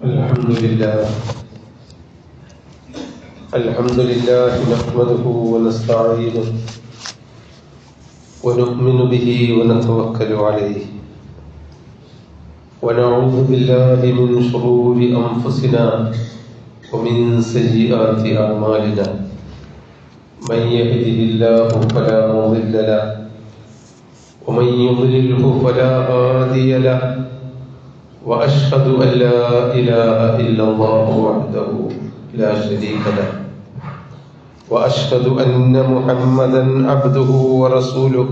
الحمد لله نحمده ونستعينه ونؤمن به ونتوكل عليه ونعوذ بالله من شرور أنفسنا ومن سيئات أعمالنا من يهده الله فلا مضل له ومن يضلله فلا هادي له وأشهد أن لا إله إلا الله وحده لا شريك له وأشهد أن محمدا عبده ورسوله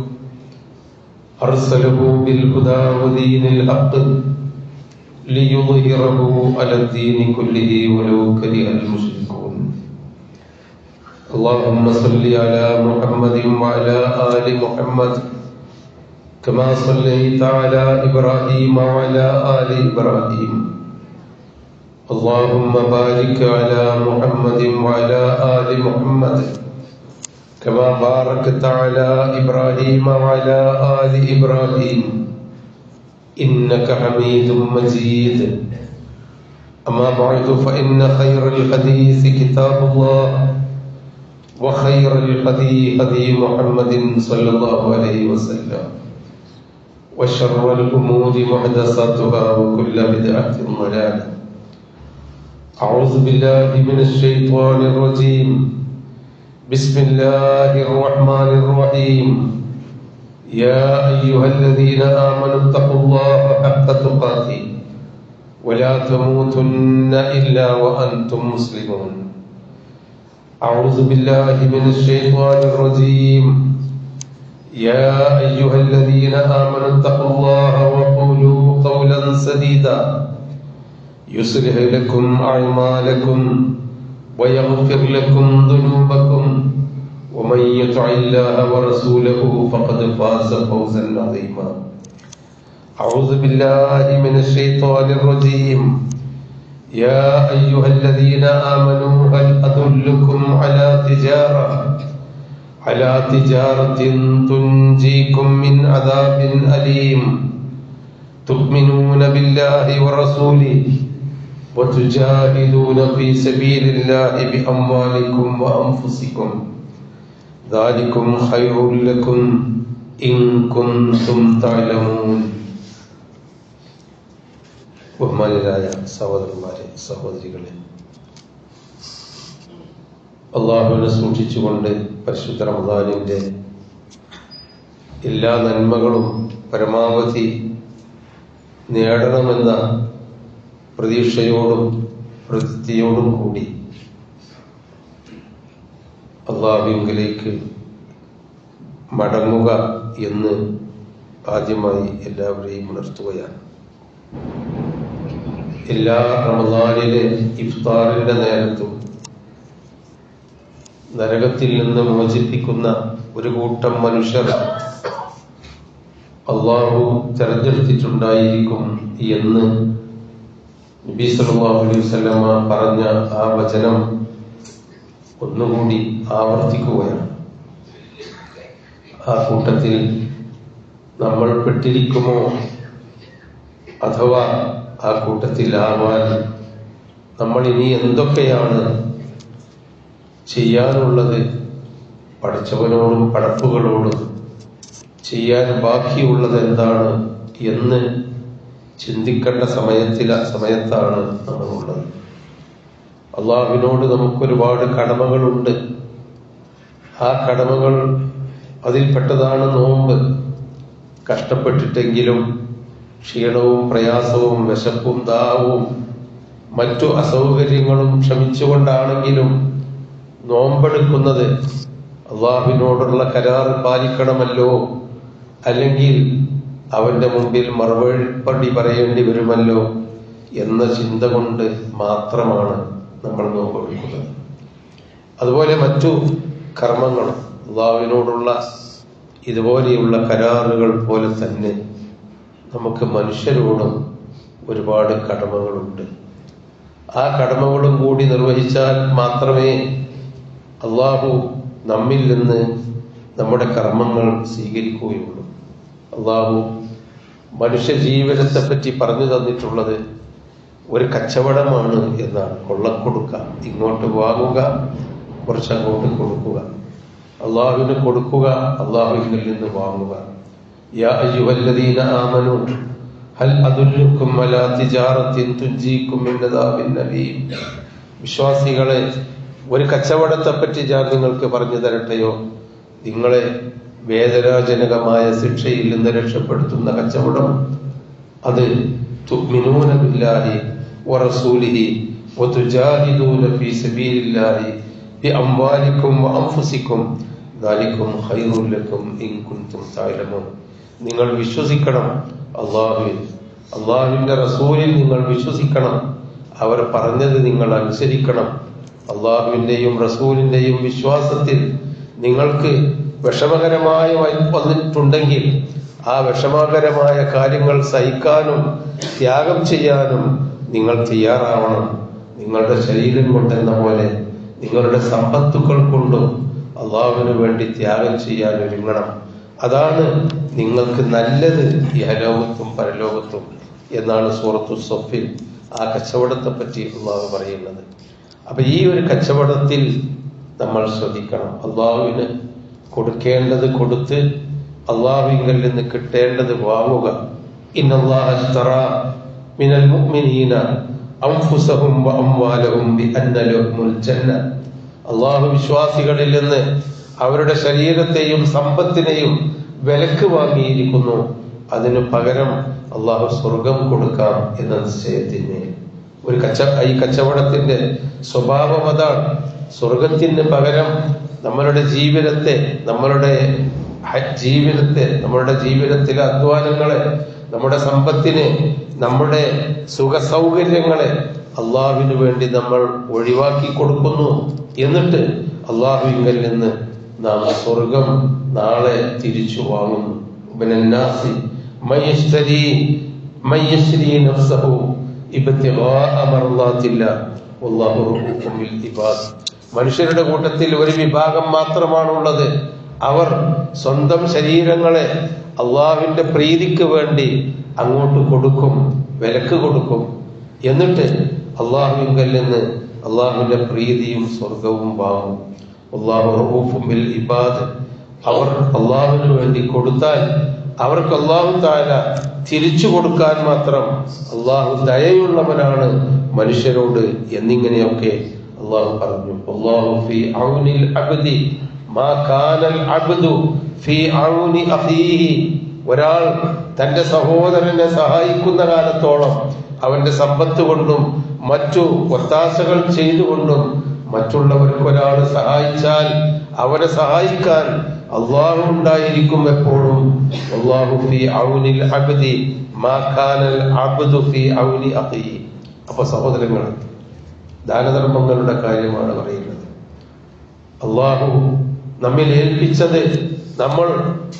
أرسله بالهدى ودين الحق ليظهره على الدين كله ولو كره المشركون اللهم صل على محمد وعلى آل محمد كما صليت على إبراهيم وعلى آل إبراهيم اللهم بارك على محمد وعلى آل محمد كما باركت على إبراهيم وعلى آل إبراهيم إنك حميد مجيد أما بعد فإن خير الحديث كتاب الله وخير الهدي هدي محمد صلى الله عليه وسلم وشر الأمور محدثاتها وكل بدعة ضلالة أعوذ بالله من الشيطان الرجيم بسم الله الرحمن الرحيم يا أيها الذين آمنوا اتقوا الله حق تقاته ولا تموتن إلا وأنتم مسلمون أعوذ بالله من الشيطان الرجيم يا أيها الذين آمنوا اتقوا الله وقولوا قولا سديدا يصلح لكم أعمالكم ويغفر لكم ذنوبكم ومن يطع الله ورسوله فقد فاز فوزا عظيما أعوذ بالله من الشيطان الرجيم يا أيها الذين آمنوا هل أدلكم على تجارة تنجيكم من عذاب أليم تؤمنون بالله ورسوله وتجاهدون في سبيل الله بأموالكم وأنفسكم ذلكم خير لكم إن كنتم تعلمون ബഹുമാന്യരായ സഹോദരന്മാരെ സഹോദരികളെ, അള്ളാഹുവിനെ സൂക്ഷിച്ചുകൊണ്ട് പരിശുദ്ധ റമദാനിന്റെ എല്ലാ നന്മകളും പരമാവധി നേടണമെന്ന പ്രതീക്ഷയോടും പ്രവൃത്തിയോടും കൂടി അള്ളാഹുവിലേക്ക് മടങ്ങുക എന്ന് ആദ്യമായി എല്ലാവരെയും ഉണർത്തുകയാണ്. എല്ലാ റമദാനിലെ ഇഫ്താറിന്റെ നേരത്തും നരകത്തിൽ നിന്ന് മോചിപ്പിക്കുന്ന ഒരു കൂട്ടം മനുഷ്യർ അള്ളാഹു തെരഞ്ഞെടുത്തിട്ടുണ്ടായിരിക്കും എന്ന് നബി സല്ലല്ലാഹു അലൈഹി വസല്ലമ പറഞ്ഞ ആ വചനം ഒന്നുകൂടി ആവർത്തിക്കുകയാണ്. ആ കൂട്ടത്തിൽ നമ്മൾ പെട്ടിരിക്കുമോ, അഥവാ ആ കൂട്ടത്തിലാവാൻ നമ്മൾ ഇനി എന്തൊക്കെയാണ് ചെയ്യാനുള്ളത്, പടച്ചവനോടും പടപ്പുകളോടും ചെയ്യാൻ ബാക്കിയുള്ളത് എന്താണ് എന്ന് ചിന്തിക്കേണ്ട സമയത്താണ് നമ്മളുള്ളത്. അള്ളാഹുവിനോട് നമുക്കൊരുപാട് കടമകളുണ്ട്. ആ കടമകൾ അതിൽപ്പെട്ടതാണ് നോമ്പ്. കഷ്ടപ്പെട്ടിട്ടെങ്കിലും ക്ഷീണവും പ്രയാസവും വിശപ്പും ദാഹവും മറ്റു അസൗകര്യങ്ങളും ക്ഷമിച്ചുകൊണ്ടാണെങ്കിലും നോമ്പെടുക്കുന്നത് അള്ളാഹുവിനോടുള്ള കരാർ പാലിക്കണമല്ലോ, അല്ലെങ്കിൽ അവന്റെ മുമ്പിൽ മറുപടി പറയേണ്ടി വരുമല്ലോ എന്ന ചിന്ത കൊണ്ട് മാത്രമാണ് നമ്മൾ നോമ്പെടുക്കുന്നത്. അതുപോലെ മറ്റു കർമ്മങ്ങളും അള്ളാഹുവിനോടുള്ള ഇതുപോലെയുള്ള കരാറുകൾ പോലെ തന്നെ നമുക്ക് മനുഷ്യരോടും ഒരുപാട് കടമകളുണ്ട്. ആ കടമകളും കൂടി നിർവഹിച്ചാൽ മാത്രമേ അള്ളാഹു നമ്മിൽ നിന്ന് നമ്മുടെ കർമ്മങ്ങൾ സ്വീകരിക്കുകയുള്ളൂ. അള്ളാഹു മനുഷ്യ ജീവിതത്തെ പറ്റി പറഞ്ഞു തന്നിട്ടുള്ളത് ഒരു കച്ചവടമാണ് എന്നാണ്. കൊള്ളക്കൊടുക്ക, ഇങ്ങോട്ട് വാങ്ങുക, കുറച്ചങ്ങോട്ട് കൊടുക്കുക, അള്ളാഹുവിന് കൊടുക്കുക, അള്ളാഹുവിൽ നിന്ന് വാങ്ങുക. യാ അയ്യുഹല്ലദീന ആമനൂ ഹൽ അദുല്ലുക്കും അലാ തിജാറത്തിൻ തുൻജീക്കും മിൻ അദാബിൻ അലീം. വിശ്വാസികളെ, ഒരു കച്ചവടത്തെ പറ്റി ഞാൻ നിങ്ങൾക്ക് പറഞ്ഞു തരട്ടെയോ? നിങ്ങളെ വേദനാജനകമായ ശിക്ഷയിൽ നിന്ന് രക്ഷപ്പെടുത്തുന്ന കച്ചവടം. അത് തുഅ്മിനൂന ബില്ലാഹി വറസൂലിഹി വതുജാഹിദൂന ഫീ സബീലില്ലാഹി ബിഅംവാലിക്കും വഅൻഫുസിക്കും ദാലികും ഖൈറുൽ ലക്കും ഇൻ കുൻതും തഅലമൂൻ. നിങ്ങൾ വിശ്വസിക്കണം അല്ലാഹുവിൽ, അല്ലാഹുവിന്റെ റസൂലിൽ നിങ്ങൾ വിശ്വസിക്കണം. അവർ പറഞ്ഞത് നിങ്ങൾ അനുസരിക്കണം. അല്ലാഹുവിന്റെയും റസൂലിന്റെയും വിശ്വാസത്തിൽ നിങ്ങൾക്ക് വിഷമകരമായി വന്നിട്ടുണ്ടെങ്കിൽ ആ വിഷമകരമായ കാര്യങ്ങൾ സഹിക്കാനും ത്യാഗം ചെയ്യാനും നിങ്ങൾ തയ്യാറാവണം. നിങ്ങളുടെ ശരീരം കൊണ്ടെന്ന പോലെ നിങ്ങളുടെ സമ്പത്തുക്കൾ കൊണ്ടും അള്ളാഹുവിന് വേണ്ടി ത്യാഗം ചെയ്യാൻ ഒരുങ്ങണം. അതാണ് നിങ്ങൾക്ക് നല്ലത് ഇഹലോകത്തും പരലോകത്തും എന്നാണ് സൂറത്തു സഫിൽ ആ കച്ചവടത്തെ പറ്റി അള്ളാഹു പറയുന്നത്. അപ്പൊ ഈ ഒരു കച്ചവടത്തിൽ നമ്മൾ ശ്രദ്ധിക്കണം. അള്ളാഹുവിന് കൊടുക്കേണ്ടത് കൊടുത്ത് അള്ളാഹുവിൽ നിന്ന് കിട്ടേണ്ടത് വാങ്ങുക. ഇന്നല്ലാഹ ഇശ്തറാ മിനൽ മുഅ്മിനീന അൻഫുസഹും വഅംവാലഹും ബിഅന്ന ലഹുമുൽ ജന്ന. അള്ളാഹു വിശ്വാസികളിൽ നിന്ന് അവരുടെ ശരീരത്തെയും സമ്പത്തിനെയും വിലക്ക് വാങ്ങിയിരിക്കുന്നു. അതിനു പകരം അള്ളാഹു സ്വർഗം കൊടുക്കാം എന്ന നിശ്ചയത്തിന് ഈ കച്ചവടത്തിന്റെ സ്വഭാവം അതാണ്. സ്വർഗത്തിന് പകരം നമ്മളുടെ ജീവിതത്തെ, നമ്മളുടെ ജീവിതത്തിലെ അധ്വാനങ്ങളെ, നമ്മുടെ സമ്പത്തിനെ, നമ്മുടെ സുഖ സൗകര്യങ്ങളെ അള്ളാഹുവിന് വേണ്ടി നമ്മൾ ഒഴിവാക്കി കൊടുക്കുന്നു. എന്നിട്ട് അള്ളാഹുവിൽ നിന്ന് നാം സ്വർഗം നാളെ തിരിച്ചു വാങ്ങുന്നു. മനുഷ്യരുടെ കൂട്ടത്തിൽ ഒരു വിഭാഗം മാത്രമാണുള്ളത്. അവർ സ്വന്തം ശരീരങ്ങളെ അള്ളാഹുവിന്റെ പ്രീതിക്ക് വേണ്ടി അങ്ങോട്ട് കൊടുക്കും, വിലക്ക് കൊടുക്കും. എന്നിട്ട് അള്ളാഹുവിൽ നിന്ന് അള്ളാഹുവിന്റെ പ്രീതിയും സ്വർഗവും വാങ്ങും. അള്ളാഹു റഊഫും ബിൽ ഇബാദ്. അവർ അള്ളാഹുവിന് വേണ്ടി കൊടുത്താൽ അവർക്ക് അള്ളാഹു തആല തിരിച്ചു കൊടുക്കാൻ മാത്രം അള്ളാഹു ദയയുള്ളവനാണ് മനുഷ്യരോട് എന്നിങ്ങനെയൊക്കെ അള്ളാഹു പറഞ്ഞു. അല്ലാഹു ഫീ ഔനിൽ അബ്ദി മാ കാനൽ അബ്ദു ഫീ ഔനി അഖീഹി. ഒരാൾ തന്റെ സഹോദരനെ സഹായിക്കുന്ന കാലത്തോളം അവന്റെ സമ്പത്ത് കൊണ്ടും മറ്റു ഒത്താശകൾ ചെയ്തുകൊണ്ടും മറ്റുള്ളവർക്ക് ഒരാൾ സഹായിച്ചാൽ അവരെ സഹായിക്കാൻ അള്ളാഹു ഉണ്ടായിരിക്കും എപ്പോഴും. അല്ലാഹു ഫീ ഔനിൽ അബ്ദി മാ കാനൽ അബ്ദു ഫീ ഔനി അഖീഹി. അപ്പൊ സഹോദരങ്ങൾ, ദാനധർമ്മങ്ങളുടെ കാര്യമാണ് പറയുന്നത്. അള്ളാഹു നമ്മിൽ ഏൽപ്പിച്ചത് നമ്മൾ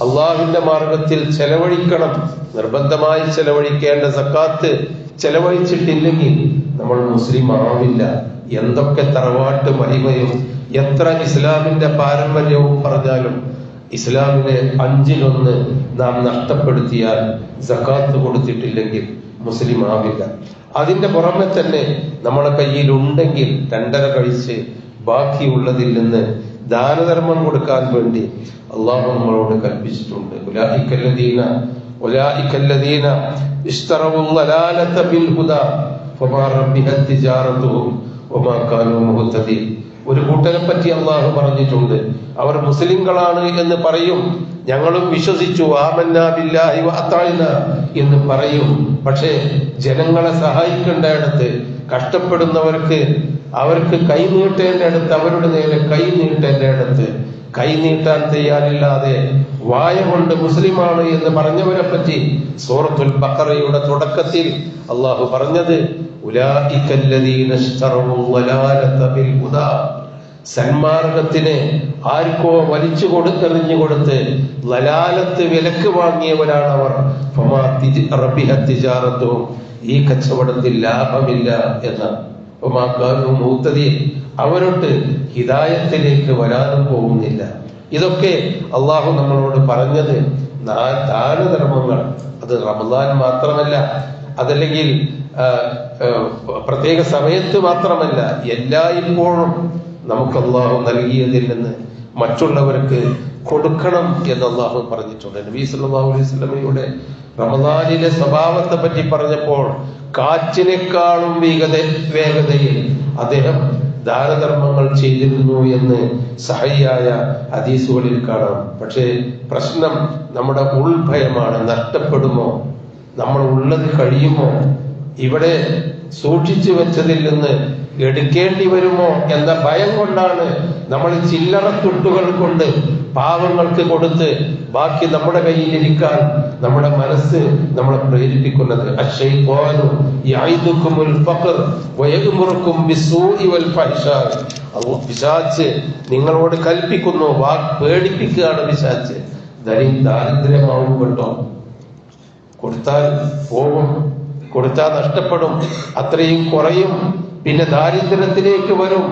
അള്ളാഹുവിന്റെ മാർഗത്തിൽ ചെലവഴിക്കണം. നിർബന്ധമായി ചെലവഴിക്കേണ്ട സക്കാത്ത് ചെലവഴിച്ചിട്ടില്ലെങ്കിൽ നമ്മൾ മുസ്ലിം ആവില്ല. എന്തൊക്കെ തറവാട്ട് മഹിമയും എത്ര ഇസ്ലാമിന്റെ പാരമ്പര്യവും പറഞ്ഞാലും ഇസ്ലാമിനെ 5-1 നാം നഷ്ടപ്പെടുത്തിയാൽ, സക്കാത്ത് കൊടുത്തിട്ടില്ലെങ്കിൽ മുസ്ലിം ആവില്ല. അതിന്റെ പുറമെ തന്നെ നമ്മളെ കയ്യിൽ ഉണ്ടെങ്കിൽ 2.5 കഴിച്ച് ബാക്കിയുള്ളതിൽ നിന്ന് ദാനധർമ്മം കൊടുക്കാൻ വേണ്ടി അള്ളാഹു നമ്മളോട് കൽപ്പിച്ചിട്ടുണ്ട്. ഉലൈകല്ലദീന ഇശ്തറവു ളലാലത ബിൽ ഹുദാ ഫമാ റബിഹത് തിജാറതുഹും വമാ കാനൂ മുഹ്തദീൻ. ഒരു കൂട്ടരെ പറ്റി അള്ളാഹു പറഞ്ഞിട്ടുണ്ട്. അവർ മുസ്ലിങ്ങളാണ് എന്ന് പറയും, ഞങ്ങളും വിശ്വസിച്ചു, ആമന്നാ ബില്ലാഹി വഅതഅനാ എന്ന് പറയും. പക്ഷേ ജനങ്ങളെ സഹായിക്കേണ്ടയിടത്ത്, കഷ്ടപ്പെടുന്നവർക്ക് അവർക്ക് കൈ നീട്ടേണ്ടയിടത്ത്, അവരുടെ നേരെ കൈ നീട്ടേണ്ടയിടത്ത് കൈ നീട്ടാൻ തയ്യാറില്ലാതെ വായ കൊണ്ട് മുസ്ലിമാണ് എന്ന് പറഞ്ഞവരെ പറ്റി സൂറത്തുൽ ബഖറയുടെ തുടക്കത്തിൽ അള്ളാഹു പറഞ്ഞത് ഉലൈകല്ലദീന ഇശ്തറവു ളലാലത ബിൽ ഹുദാ. സന്മാർഗത്തിനെ ആർക്കോ വലിച്ചു കൊടുത്തെറിഞ്ഞു കൊടുത്ത് ലലാലത്ത് വിലക്ക് വാങ്ങിയവരാണ് അവർ. ഫമാ റബിഹത് തിജാറതുഹും. ഈ കച്ചവടത്തിൽ ലാഭമില്ല എന്നാണ്. ഫമാ കാനൂ മുഹ്തദീൻ. അവരോട്ട് ഹിദായത്തിലേക്ക് വരാനും പോകുന്നില്ല. ഇതൊക്കെ അള്ളാഹു നമ്മളോട് പറഞ്ഞത് ദാനധർമ്മങ്ങൾ. അത് റമദാൻ മാത്രമല്ല, അതല്ലെങ്കിൽ പ്രത്യേക സമയത്ത് മാത്രമല്ല, എല്ലായ്പ്പോഴും നമുക്ക് അള്ളാഹു നൽകിയതിൽ നിന്ന് മറ്റുള്ളവർക്ക് കൊടുക്കണം എന്ന് അള്ളാഹു പറഞ്ഞിട്ടുണ്ട്. നബി സല്ലല്ലാഹു അലൈഹി വസല്ലമയുടെ റമദാനിലെ സ്വഭാവത്തെ പറ്റി പറഞ്ഞപ്പോൾ കാറ്റിനേക്കാളും വേഗതയിൽ അദ്ദേഹം ദാനധർമ്മങ്ങൾ ചെയ്തിരുന്നു എന്ന് സഹിയായ ഹദീസുകളിൽ കാണാം. പക്ഷേ പ്രശ്നം നമ്മുടെ ഉൾഭയമാണ്. നഷ്ടപ്പെടുമോ, നമ്മൾ ഉള്ളത് കഴിയുമോ, ഇവിടെ സൂക്ഷിച്ചു വെച്ചതിൽ നിന്ന് എടുക്കേണ്ടി വരുമോ എന്ന ഭയം കൊണ്ടാണ് നമ്മൾ ചില്ലറ തുട്ടുകൾ കൊണ്ട് പാവങ്ങൾക്ക് കൊടുത്ത് ബാക്കി നമ്മുടെ കയ്യിലിരിക്കാൻ നമ്മുടെ മനസ്സ് നമ്മളെ പ്രേരിപ്പിക്കുന്നത്. അശ്ശൈത്വാനു യഈദുകുമുൽ ഫഖർ വയഅ്മുറുകും ബിസ്സൂഇ വൽ ഫഹ്ശാ. പിശാച് നിങ്ങളോട് കൽപ്പിക്കുന്നു, പേടിപ്പിക്കുകയാണ് പിശാച്. ദാരിദ്ര്യമാവും കേട്ടോ, കൊടുത്താൽ പോകും, കൊടുത്താൽ നഷ്ടപ്പെടും, അത്രയും കുറയും, പിന്നെ ദാരിദ്ര്യത്തിലേക്ക് വരും.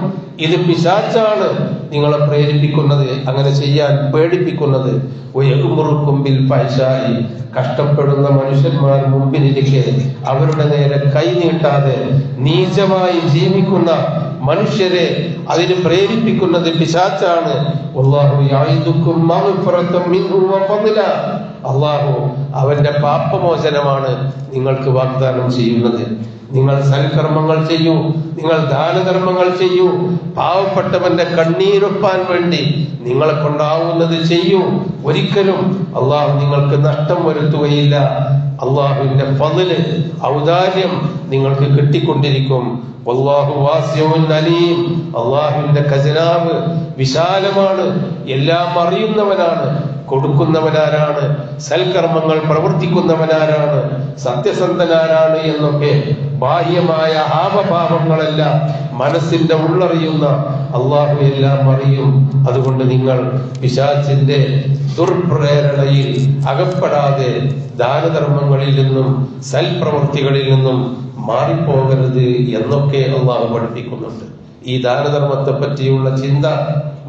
ഇത് പിശാചാണ് നിങ്ങളെ പ്രേരിപ്പിക്കുന്നത്, അങ്ങനെ ചെയ്യാൻ പേടിപ്പിക്കുന്നത്. മുറുക്കുമ്പിൽ പൈശായി, കഷ്ടപ്പെടുന്ന മനുഷ്യന്മാർ മുമ്പിലിരിക്കെ അവരുടെ നേരെ കൈ നീട്ടാതെ നീചമായി ജീവിക്കുന്ന മനുഷ്യരെ അതിന് പ്രേരിപ്പിക്കുന്നത് പിശാചാണ്. അള്ളാഹു അവന്റെ പാപമോചനമാണ് നിങ്ങൾക്ക് വാഗ്ദാനം ചെയ്യുന്നത്. നിങ്ങൾ സൽക്കർമ്മങ്ങൾ ചെയ്യൂ, നിങ്ങൾ ദാനധർമ്മങ്ങൾ ചെയ്യൂ, പാവപ്പെട്ടവന്റെ കണ്ണീരൊപ്പാൻ വേണ്ടി നിങ്ങളെ കൊണ്ടാവുന്നത് ചെയ്യൂ. ഒരിക്കലും അള്ളാഹു നിങ്ങൾക്ക് നഷ്ടം വരുത്തുകയില്ല. അള്ളാഹുവിന്റെ ഫദ്ല്, ഔദാര്യം നിങ്ങൾക്ക് കിട്ടിക്കൊണ്ടിരിക്കും. വല്ലാഹു വാസിഉൻ അലീം. അള്ളാഹുവിന്റെ ഖജനാവ് വിശാലമാണ്, എല്ലാം അറിയുന്നവനാണ്. കൊടുക്കുന്നവനാരാണ്, സൽക്കർമ്മങ്ങൾ പ്രവർത്തിക്കുന്നവനാരാണ്, സത്യസന്ധനാരാണ് എന്നൊക്കെ ബാഹ്യമായ ഹാവഭാവങ്ങളല്ല, മനസ്സിന്റെ ഉള്ളറിയുന്ന അള്ളാഹു എല്ലാം അറിയും. അതുകൊണ്ട് നിങ്ങൾ പിശാചിന്റെ ദുർപ്രേരണയിൽ അകപ്പെടാതെ ദാനധർമ്മങ്ങളിൽ നിന്നും സൽപ്രവൃത്തികളിൽ നിന്നും മാറിപ്പോകരുത് എന്നൊക്കെ അള്ളാഹു പഠിപ്പിക്കുന്നുണ്ട്. ഈ ദാനധർമ്മത്തെ പറ്റിയുള്ള ചിന്ത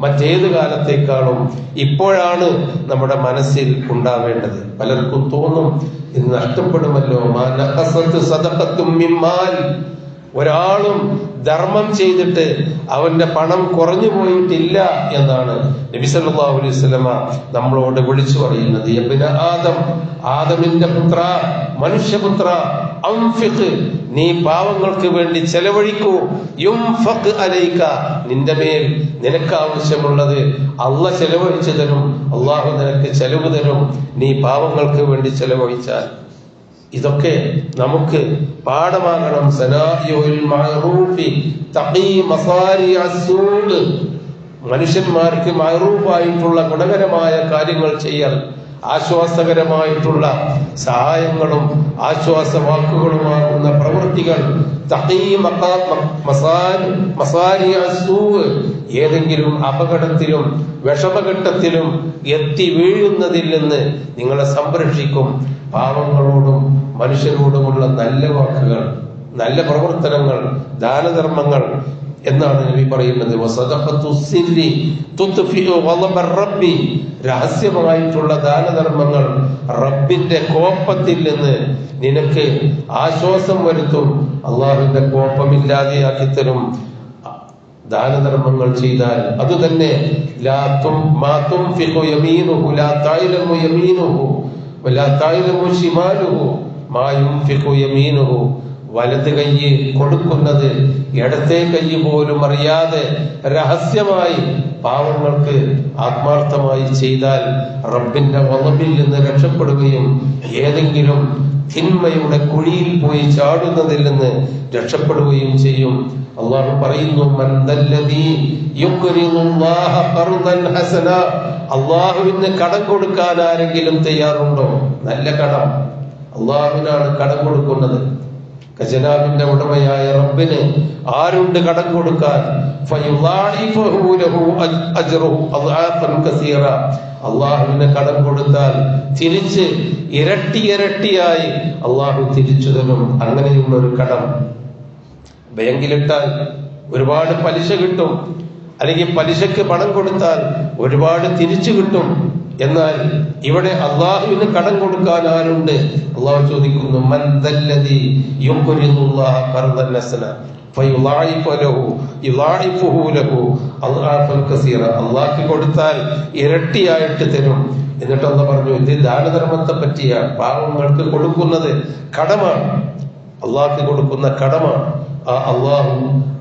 മറ്റേത് കാലത്തേക്കാളും ഇപ്പോഴാണ് നമ്മുടെ മനസ്സിൽ ഉണ്ടാവേണ്ടത്. പലർക്കും തോന്നും ഇത് നഷ്ടപ്പെടുമല്ലോ. ഒരാളും ധർമ്മം ചെയ്തിട്ട് അവന്റെ പണം കുറഞ്ഞു പോയിട്ടില്ല എന്നാണ് നബി സല്ലല്ലാഹു അലൈഹി വസല്ലമ നമ്മളോട് വിളിച്ചു പറയുന്നത്. യബ്ന ആദം, ആദമിന്റെ പുത്ര, മനുഷ്യപുത്ര, അൻഫിഖ്, നീ പാവങ്ങൾക്ക് വേണ്ടി ചെലവഴിക്കൂ. യുംഫഖ് അലൈക, നിന്റെ മേൽ നിനക്ക് ആവശ്യമുള്ളത് അള്ളാഹ് ചെലവഴിച്ചു തരും, അള്ളാഹു നിനക്ക് ചെലവ് തരും, നീ പാവങ്ങൾക്ക് വേണ്ടി ചെലവഴിച്ചാൽ. ഇതൊക്കെ നമുക്ക് പാഠമാകണം. സനാഇഉൽ മഅറൂഫി തഖീ മസാരിഅസ്സൂദ്. മനുഷ്യന്മാർക്ക് മഅറൂഫായിട്ടുള്ള ഗുണകരമായ കാര്യങ്ങൾ ചെയ്യൽ, ആശ്വാസകരമായിട്ടുള്ള സഹായങ്ങളും ആശ്വാസവാക്കുകളുമാകുന്ന പ്രവൃത്തികൾ. ഏതെങ്കിലും അപകടത്തിലും വിഷമഘട്ടത്തിലും എത്തി വീഴുന്നതിൽ നിന്ന് നിങ്ങളെ സംരക്ഷിക്കും. പാവങ്ങളോടും മനുഷ്യരോടുമുള്ള നല്ല വാക്കുകൾ, നല്ല പ്രവർത്തനങ്ങൾ, ദാനധർമ്മങ്ങൾ എന്നാണ് നബി പറയുന്നത്. രഹസ്യമായിട്ടുള്ള ദാനധർമ്മങ്ങൾ റബ്ബിന്റെ കോപത്തിൽ നിന്ന് നിനക്ക് ആശ്വാസം വരുത്തും, അള്ളാഹുവിന്റെ കോപമില്ലാതെയാക്കി തരും ദാനധർമ്മങ്ങൾ ചെയ്താൽ. അതുതന്നെ വലത് കൈ കൊടുക്കുന്നത് ഇടത്തെ കൈ പോലും അറിയാതെ രഹസ്യമായി പാവങ്ങൾക്ക് ആത്മാർത്ഥമായി ചെയ്താൽ റബ്ബിന്റെ വളബിൽ നിന്ന് രക്ഷപ്പെടുകയും ഏതെങ്കിലും തിന്മയുടെ കുഴിയിൽ പോയി ചാടുന്നതിൽ നിന്ന് രക്ഷപ്പെടുകയും ചെയ്യും. അള്ളാഹു പറയുന്നു, അള്ളാഹുവിന് കടം കൊടുക്കാൻ ആരെങ്കിലും തയ്യാറുണ്ടോ? നല്ല കടം, അള്ളാഹുവിനാണ് കടം കൊടുക്കുന്നത്. ഖജനാവിന്റെ ഉടമയായ റബ്ബിന് ആരുണ്ട് കടം കൊടുക്കാൻ? അള്ളാഹുവിന് കടം കൊടുത്താൽ തിരിച്ച് ഇരട്ടിയായി അള്ളാഹു തിരിച്ചു തരും. അങ്ങനെയുള്ള ഒരു കടം ബാങ്കിലിട്ടാൽ ഒരുപാട് പലിശ കിട്ടും, അല്ലെങ്കിൽ പലിശക്ക് പണം കൊടുത്താൽ ഒരുപാട് തിരിച്ചു കിട്ടും. എന്നാൽ ഇവിടെ അള്ളാഹുവിന് കടം കൊടുക്കാൻ ആരുണ്ട്? അള്ളാഹു ചോദിക്കുന്നു, മൻ ദല്ലദീ യുഖ്രിദുല്ലാഹ ഖർദൻ ഹസന ഫയുളാഇഫു ലഹു അദ്ആഫൻ കസീറ. അള്ളാഹ്ക്ക് കൊടുത്താൽ ഇരട്ടിയായിട്ട് തരും. എന്നിട്ട് അള്ളാഹ് പറഞ്ഞു, ഇത് ദാനധർമ്മത്തെ പറ്റിയാണ്. പാവങ്ങൾക്ക് കൊടുക്കുന്നത് കടമാണ്, അള്ളാഹ്ക്ക് കൊടുക്കുന്ന കടമാണ്. ആ അള്ളാഹു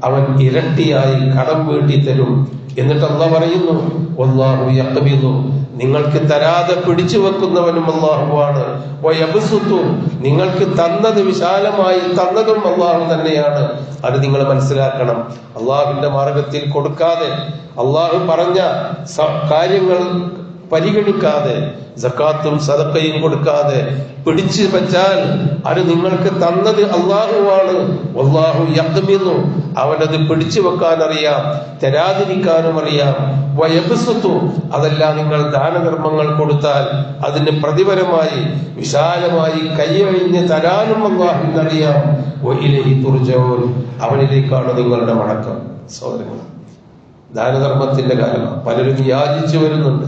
അവൻ ഇരട്ടിയായി കടം വീട്ടി തരും. എന്നിട്ട് അള്ളാഹ് പറയുന്നു, വല്ലാഹു യഖ്ബിദു, നിങ്ങൾക്ക് തരാതെ പിടിച്ചു വെക്കുന്നവനും അള്ളാഹുവാണ്. വയബ്സുതു, നിങ്ങൾക്ക് തന്നത് വിശാലമായി തന്നതും അള്ളാഹു തന്നെയാണ്. അത് നിങ്ങൾ മനസ്സിലാക്കണം. അള്ളാഹുവിന്റെ മാർഗത്തിൽ കൊടുക്കാതെ, അള്ളാഹു പറഞ്ഞ കാര്യങ്ങൾ പരിഗണിക്കാതെ, സക്കാത്തും സദഖയും കൊടുക്കാതെ പിടിച്ചു വെച്ചാൽ അത് നിങ്ങൾക്ക് തന്നത് അള്ളാഹുവാണ്. വല്ലാഹു യഖ്ബിദു, അവനത് പിടിച്ചു വെക്കാൻ അറിയാം, തരാതിരിക്കാനും അറിയാം. വയബ്സുതു, അതെല്ലാം നിങ്ങൾ ദാനധർമ്മങ്ങൾ കൊടുത്താൽ അതിന് പ്രതിഫലമായി വിശാലമായി കൈയഴിഞ്ഞ് തരാനും അള്ളാഹുവിനറിയാം. വഇലൈഹി തുർജഊൻ, അവനിലേക്കാണ് നിങ്ങളുടെ മടക്കം. സഹോദരങ്ങൾ, ദാനധർമ്മത്തിന്റെ കാലമാണ്. പലരും യാചിച്ചു വരുന്നുണ്ട്,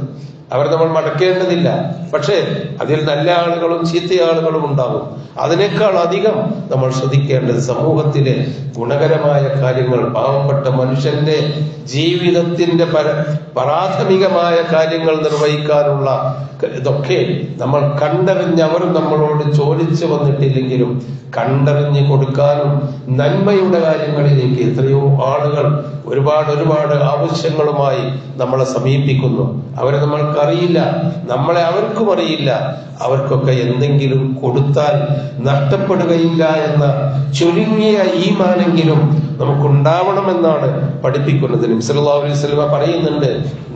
അവർ നമ്മൾ മടക്കേണ്ടതില്ല. പക്ഷേ അതിൽ നല്ല ആളുകളും ചീത്ത ആളുകളും ഉണ്ടാകും. അതിനേക്കാൾ അധികം നമ്മൾ ശ്രദ്ധിക്കേണ്ടത് സമൂഹത്തിലെ ഗുണകരമായ കാര്യങ്ങൾ, പാവപ്പെട്ട മനുഷ്യന്റെ ജീവിതത്തിന്റെ പ്രാഥമികമായ കാര്യങ്ങൾ നിർവഹിക്കാനുള്ള ഇതൊക്കെ നമ്മൾ കണ്ടറിഞ്ഞ്, അവരും നമ്മളോട് ചോദിച്ചു വന്നിട്ടില്ലെങ്കിലും കണ്ടറിഞ്ഞ് കൊടുക്കാനും നന്മയുടെ കാര്യങ്ങളിലേക്ക് എത്രയോ ആളുകൾ ഒരുപാട് ആവശ്യങ്ങളുമായി നമ്മളെ സമീപിക്കുന്നു. അവരെ നമ്മൾക്കറിയില്ല, നമ്മളെ അവർക്കും അറിയില്ല. അവർക്കൊക്കെ എന്തെങ്കിലും കൊടുത്താൽ നഷ്ടപ്പെടുകയില്ല എന്ന ചുരുങ്ങിയ ഈമാനെങ്കിലും നമുക്കുണ്ടാവണമെന്നാണ് പഠിപ്പിക്കുന്നത്. നബി സല്ലല്ലാഹു അലൈഹി വസല്ലം പറയുന്നുണ്ട്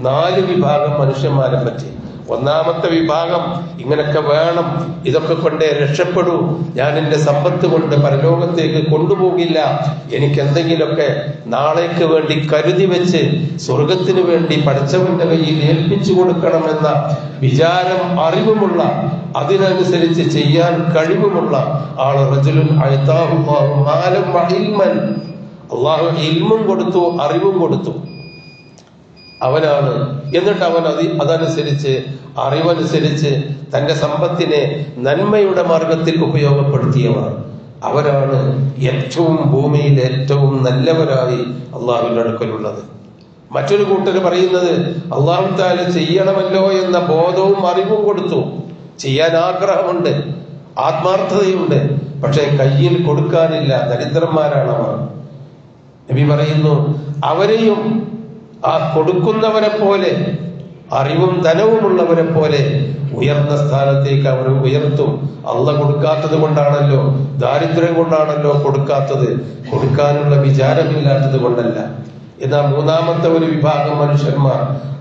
4 വിഭാഗം മനുഷ്യന്മാരെ പറ്റി. ഒന്നാമത്തെ വിഭാഗം ഇങ്ങനൊക്കെ വേണം, ഇതൊക്കെ കൊണ്ടേ രക്ഷപ്പെടൂ, ഞാൻ എന്റെ സമ്പത്ത് കൊണ്ട് പരലോകത്തേക്ക് കൊണ്ടുപോകില്ല, എനിക്ക് എന്തെങ്കിലുമൊക്കെ നാളേക്ക് വേണ്ടി കരുതി വെച്ച് സ്വർഗത്തിന് വേണ്ടി പഠിച്ചവന്റെ കയ്യിൽ ഏൽപ്പിച്ചു കൊടുക്കണമെന്ന വിചാരം, അറിവുമുള്ള, അതിനനുസരിച്ച് ചെയ്യാൻ കഴിവുമുള്ള ആള്. റജുലുൻ അഅതാഹുല്ലാഹു മാലൻ വഇൽമൻ, അള്ളാഹു ഇൽമും കൊടുത്തു, അറിവും കൊടുത്തു, അവനാണ്. എന്നിട്ട് അവൻ അതനുസരിച്ച്, അറിവനുസരിച്ച് തന്റെ സമ്പത്തിനെ നന്മയുടെ മാർഗത്തിൽ ഉപയോഗപ്പെടുത്തിയവർ. അവരാണ് ഏറ്റവും ഭൂമിയിൽ ഏറ്റവും നല്ലവരായി അള്ളാഹുവിന്റെ അടുക്കലുള്ളത്. മറ്റൊരു കൂട്ടർ പറയുന്നത്, അള്ളാഹു തആല ചെയ്യണമല്ലോ എന്ന ബോധവും അറിവും കൊടുത്തു, ചെയ്യാൻ ആഗ്രഹമുണ്ട്, ആത്മാർത്ഥതയുണ്ട്, പക്ഷെ കയ്യിൽ കൊടുക്കാനില്ല, ദരിദ്രന്മാരാണ് അവർ. നബി പറയുന്നു, അവരെയും ആ കൊടുക്കുന്നവരെ പോലെ, അറിവും ധനവുമുള്ളവരെ പോലെ ഉയർന്ന സ്ഥാനത്തേക്ക് അവർ ഉയർത്തും. അള്ളാഹ് കൊടുക്കാത്തത് കൊണ്ടാണല്ലോ, ദാരിദ്ര്യം കൊണ്ടാണല്ലോ കൊടുക്കാത്തത്, കൊടുക്കാനുള്ള വിചാരമില്ലാത്തത് കൊണ്ടല്ല. എന്നാൽ മൂന്നാമത്തെ ഒരു വിഭാഗം മനുഷ്യന്മാർ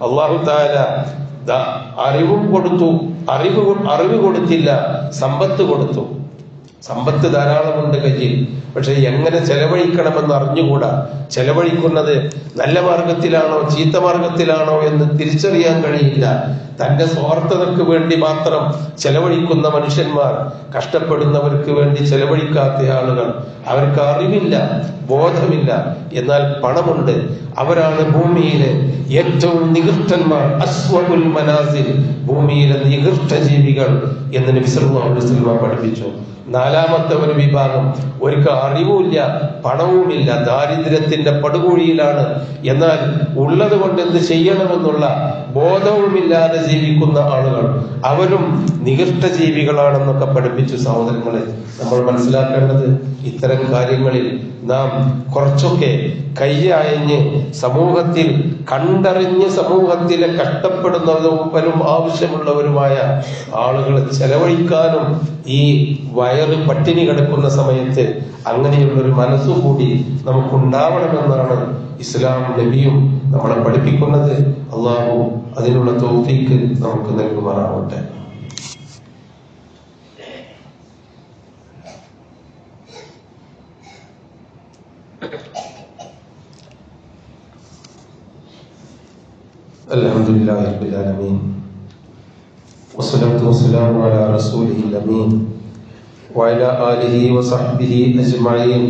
അള്ളാഹു തആല അറിവും കൊടുത്തു, അറിവ് കൊടുത്തില്ല, സമ്പത്ത് കൊടുത്തു. സമ്പത്ത് ധാരാളമുണ്ട് കയ്യിൽ, പക്ഷെ എങ്ങനെ ചെലവഴിക്കണമെന്ന് അറിഞ്ഞുകൂടാ. ചെലവഴിക്കുന്നത് നല്ല മാർഗത്തിലാണോ ചീത്ത മാർഗത്തിലാണോ എന്ന് തിരിച്ചറിയാൻ കഴിയില്ല. തന്റെ സ്വാർത്ഥതയ്ക്ക് വേണ്ടി മാത്രം ചെലവഴിക്കുന്ന മനുഷ്യന്മാർ, കഷ്ടപ്പെടുന്നവർക്ക് വേണ്ടി ചെലവഴിക്കാത്ത ആളുകൾ, അവർക്ക് അറിവില്ല, ബോധമില്ല, എന്നാൽ പണമുണ്ട്. അവരാണ് ഭൂമിയിലെ ഏറ്റവും നികൃഷ്ടന്മാർ. അസ്വഉൽ മനാസിൽ, ഭൂമിയിലെ നികൃഷ്ട ജീവികൾ എന്ന് നബി സല്ലല്ലാഹു അലൈഹി വസല്ലം പഠിപ്പിച്ചു. നാലാമത്തെ ഒരു വിഭാഗം, അവർക്ക് അറിവുമില്ല, പണവുമില്ല, ദാരിദ്ര്യത്തിന്റെ പടുകുഴിയിലാണ്, എന്നാൽ ഉള്ളത് കൊണ്ട് എന്ത് ചെയ്യണമെന്നുള്ള ബോധവുമില്ലാതെ ജീവിക്കുന്ന ആളുകൾ. അവരും നികൃഷ്ട ജീവികളാണെന്നൊക്കെ പഠിപ്പിച്ചു. സഹോദരങ്ങളെ, നമ്മൾ മനസ്സിലാക്കേണ്ടത് ഇത്തരം കാര്യങ്ങളിൽ നാം കുറച്ചൊക്കെ കയ്യയഞ്ഞ് സമൂഹത്തിൽ കണ്ടറിഞ്ഞ് സമൂഹത്തിലെ കഷ്ടപ്പെടുന്നവരും ആവശ്യമുള്ളവരുമായ ആളുകളെ ചെലവഴിക്കാനും ഈ വയറ് പട്ടിണി കിടക്കുന്ന സമയത്ത് അങ്ങനെയുള്ളൊരു മനസ്സുകൂടി നമുക്കുണ്ടാവണമെന്നാണ് ഇസ്ലാം നബിയും നമ്മളെ പഠിപ്പിക്കുന്നത്. അള്ളാഹു അതിനുള്ള തൗഫീക്ക് നമുക്ക് നൽകുമാറാവട്ടെ. അൽഹംദുലില്ലാഹി റബ്ബിൽ ആലമീൻ വസ്സലാത്തു വസ്സലാമു അലാ റസൂലിഹിൽ അമീൻ വഅലാ ആലിഹി വസഹ്ബിഹി അജ്മഈൻ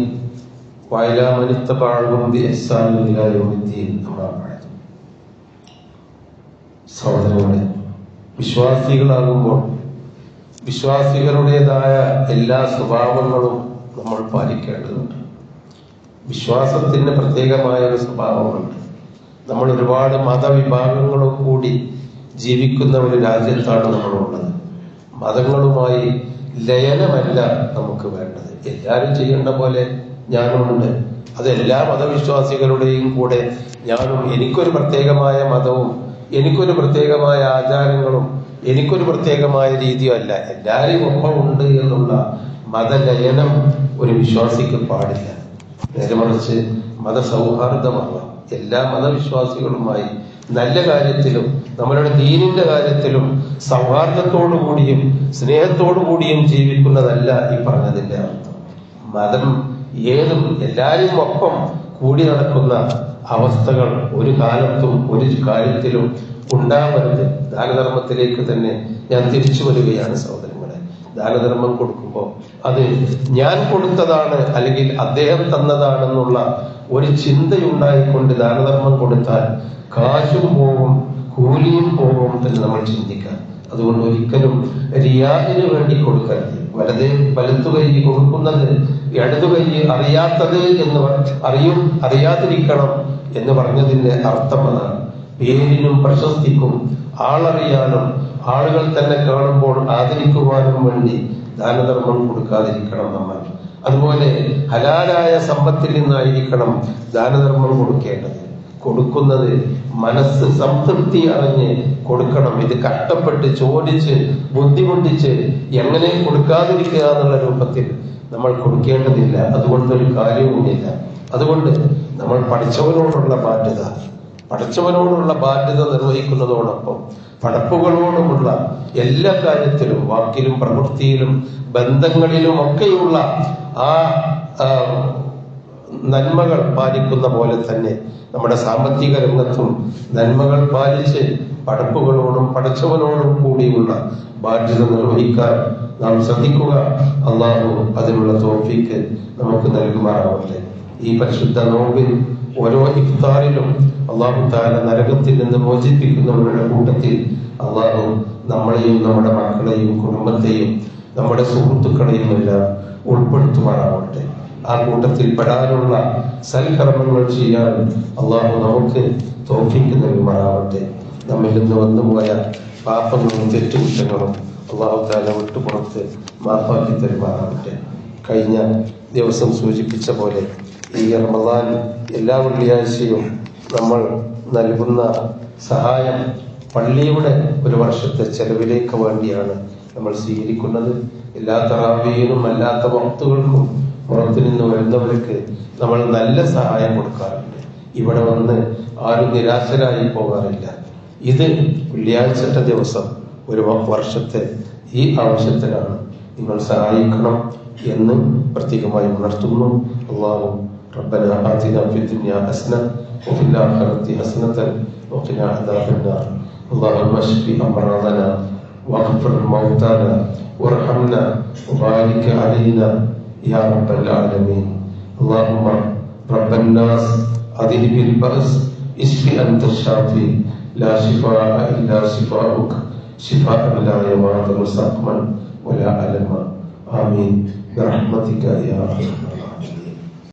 വഅലാ മൻ ഇത്തബഅഹും ബിഇഹ്സാൻ ഇലാ യൗമിദ്ദീൻ. അമ്മാ ബഅദ്. സഹോദരങ്ങളെ, വിശ്വാസികളാകുമ്പോൾ വിശ്വാസികളുടേതായ എല്ലാ സ്വഭാവങ്ങളും നമ്മൾ പാലിക്കേണ്ടതുണ്ട്. വിശ്വാസത്തിന് പ്രത്യേകമായ ഒരു സ്വഭാവമുണ്ട്. നമ്മൾ ഒരുപാട് മതവിഭാഗങ്ങളും കൂടി ജീവിക്കുന്ന ഒരു രാജ്യത്താണ് നമ്മളുള്ളത്. മതങ്ങളുമായി ലയനമല്ല നമുക്ക് വേണ്ടത്. എല്ലാവരും ചെയ്യേണ്ട പോലെ ഞാനുമുണ്ട്. അതെല്ലാ മതവിശ്വാസികളുടെയും കൂടെ ഞാനും, എനിക്കൊരു പ്രത്യേകമായ മതവും എനിക്കൊരു പ്രത്യേകമായ ആചാരങ്ങളും എനിക്കൊരു പ്രത്യേകമായ രീതിയും അല്ല. എല്ലാവരും ഒപ്പം ഉണ്ട് എന്നുള്ള മതലയനം ഒരു വിശ്വാസിക്ക് പാടില്ല. നേരെ മറിച്ച് മതസൗഹാർദ്ദമാവാം. എല്ലാ മതവിശ്വാസികളുമായി നല്ല കാര്യത്തിലും നമ്മളുടെ ദീനിന്റെ കാര്യത്തിലും സൗഹാർദ്ദത്തോടു കൂടിയും സ്നേഹത്തോടു കൂടിയും ജീവിക്കുന്നതല്ല ഈ പറഞ്ഞതിന്റെ അർത്ഥം. മതം ഏതും എല്ലാവരും ഒപ്പം കൂടി നടക്കുന്ന അവസ്ഥകൾ ഒരു കാലത്തും ഒരു കാര്യത്തിലും ഉണ്ടാവരുത്. ദാനധർമ്മത്തിലേക്ക് തന്നെ ഞാൻ തിരിച്ചു വരികയാണ് സഹോദരങ്ങളെ. ദാനധർമ്മം കൊടുക്കുമ്പോൾ അത് ഞാൻ കൊടുത്തതാണ് അല്ലെങ്കിൽ അദ്ദേഹം തന്നതാണെന്നുള്ള ഒരു ചിന്തയുണ്ടായിക്കൊണ്ട് ദാനധർമ്മം കൊടുത്താൽ കാശും പോകും, കൂലിയും പോകും എന്ന് നമ്മൾ ചിന്തിക്കാം. അതുകൊണ്ട് ഒരിക്കലും റിയാഇന് വേണ്ടി കൊടുക്കരുത്. വലത്തു കൈ കൊടുക്കുന്നത് ഇടതു കൈ അറിയാത്തത് എന്ന് അറിയാതിരിക്കണം എന്ന് പറഞ്ഞതിന്റെ അർത്ഥം അതാണ്. പേരിനും പ്രശസ്തിക്കും ആളറിയാനും ആളുകൾ തന്നെ കാണുമ്പോൾ ആദരിക്കുവാനും വേണ്ടി ദാനധർമ്മം കൊടുക്കാതിരിക്കണം നമ്മൾ. അതുപോലെ ഹലാലായ സമ്പത്തിൽ നിന്നായിരിക്കണം ദാനധർമ്മം കൊടുക്കേണ്ടത്. കൊടുക്കുന്നത് മനസ്സ് സംതൃപ്തി അറിഞ്ഞ് കൊടുക്കണം. ഇത് കഷ്ടപ്പെട്ട് ചോദിച്ച് ബുദ്ധിമുട്ടിച്ച് എങ്ങനെ കൊടുക്കാതിരിക്കുക എന്നുള്ള രൂപത്തിൽ നമ്മൾ കൊടുക്കേണ്ടതില്ല. അതുകൊണ്ടൊരു കാര്യവുമില്ല. അതുകൊണ്ട് നമ്മൾ പഠിച്ചവനോടുള്ള ബാധ്യത നിർവഹിക്കുന്നതോടൊപ്പം പടപ്പുകളോടുമുള്ള എല്ലാ കാര്യത്തിലും വാക്കിലും പ്രവൃത്തിയിലും ബന്ധങ്ങളിലും ഒക്കെയുള്ള ആ നന്മകൾ പാലിക്കുന്ന പോലെ തന്നെ നമ്മുടെ സാമ്പത്തിക രംഗത്തും നന്മകൾ പാലിച്ച് പടപ്പുകളോടും പടച്ചവനോടും കൂടിയുള്ള ബാധ്യത നിർവഹിക്കാൻ നാം ശ്രദ്ധിക്കുക. അള്ളാഹു അതിനുള്ള തൗഫീഖ് നമുക്ക് നൽകുമാറാവട്ടെ. ഈ പരിശുദ്ധ നോമ്പിൽ ഓരോ ഇഫ്താറിലും അള്ളാഹു തആല നരകത്തിൽ നിന്ന് മോചിപ്പിക്കുന്നവരുടെ കൂട്ടത്തിൽ അള്ളാഹു നമ്മളെയും നമ്മുടെ മക്കളെയും കുടുംബത്തെയും നമ്മുടെ സുഹൃത്തുക്കളെയും എല്ലാം ഉൾപ്പെടുത്തുമാറാവട്ടെ. ആ കൂട്ടത്തിൽ പെടാനുള്ള സൽക്കർമ്മങ്ങൾ ചെയ്യാൻ അള്ളാഹു നമുക്ക് തൗഫീഖ് നൽകുമാറാവട്ടെ. നമ്മിൽ നിന്ന് വന്നുപോയ പാപങ്ങളും തെറ്റുകുറ്റങ്ങളും അള്ളാഹു തആല വിട്ടുപുറത്ത് മാഫാക്കി തരുമാറാവട്ടെ. കഴിഞ്ഞ ദിവസം സൂചിപ്പിച്ച പോലെ ഈ റമദാൻ എല്ലാ വെള്ളിയാഴ്ചയും നമ്മൾ നൽകുന്ന സഹായം പള്ളിയുടെ ഒരു വർഷത്തെ ചെലവിലേക്ക് വേണ്ടിയാണ് നമ്മൾ സ്വീകരിക്കുന്നത്. എല്ലാ തറാവീഹിനും അല്ലാത്ത വക്തുകൾക്കും പുറത്തു നിന്ന് വരുന്നവർക്ക് നമ്മൾ നല്ല സഹായം കൊടുക്കാറുണ്ട്. ഇവിടെ വന്ന് ആരും നിരാശരായി പോകാറില്ല. ഇത് വെള്ളിയാഴ്ചത്തെ ദിവസം ഒരു വർഷത്തെ ഈ ആവശ്യത്തിനാണ് നിങ്ങൾ സഹായിക്കണം എന്ന് പ്രത്യേകമായി ഉണർത്തുന്നു. അല്ലാഹു റബ്ബനാ ആതിനാ ഫിദ്ദുനിയാ ഹസന വഫിൽ ആഖിറതി ഹസനതൻ വഖിനാ അദാബന്നാർ. اللهم اشف امراضنا واغفر موتانا وارحمنا وبارك علينا يا رب العالمين. اللهم رب الناس اذهب البأس اشف انت الشافي لا شفاء الا شفاؤك شفاء لا يغادر سقما ولا ألما. آمين برحمتك يا رب.